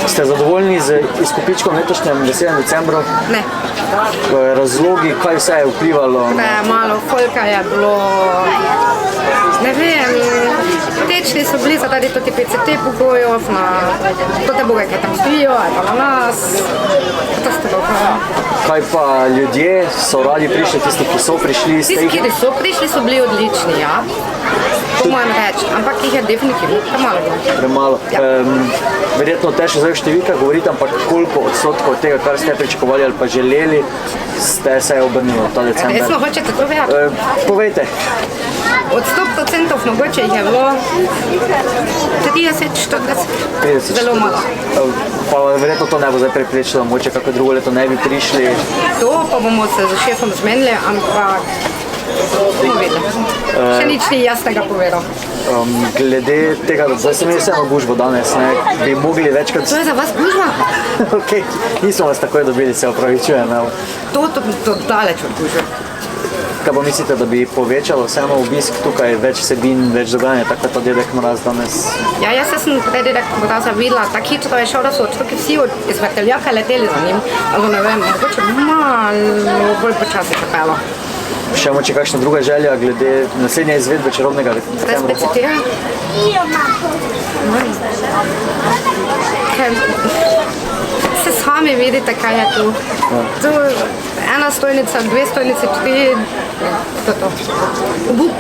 Ste zadovoljni z izkupičkom letošnjem 10. decembru? Ne. Razlogi, kaj vse je vplivalo? Malo folka je bilo, ne vem, tečni so bili zaradi tudi PCT pogojev, na tote boge, kaj tam stojijo, ali pa na nas, katastrofa. Kaj pa ljudje so radi prišli, tisti, ki so prišli? Tisti, ki so prišli, so bili odlični, ja. Po mojem reči, ampak jih je definitivno premalo bilo. Premalo. Ja. Verjetno težko zdaj v številkah govoriti, ampak koliko odstotkov tega, kar ste pričakovali ali pa želeli, ste se obrnili ta december? Resno hočete to vedeti? Povejte. Od 100% mogoče jih je bilo 30-40, zelo malo. Pa verjetno to ne bo zdaj preprečilo, mogoče kako drugo leto ne bi prišli. To pa bomo se z šefom zmenili, ampak bomo videli. Še nič ni jasnega povedal. Glede tega, da zdaj sem imel vseeno gužbo danes, ne, bi mogli večkrat... To je za vas gužva? Ok, nismo vas takoj dobili, se opravičujem. To daleč od gužve. Kaj pa mislite, da bi povečalo vseeno obisk tukaj, več vsebin, več dogajanja, tako kot Dedek Mraz danes? Ja, jaz sem pred Dedek Mraza videla, tako hitro je šel, da so otroki vsi iz vrteljaka leteli za njim. Ali ne vem, mogoče malo bolj počasi čakalo. Še moče kakšna druga želja glede naslednje izvedbe čarobnega decembra? Brez PCT-ja? Se sami vidite, kaj je tu. Tu ena stojnica, dve stojnice, tri, to. Obup.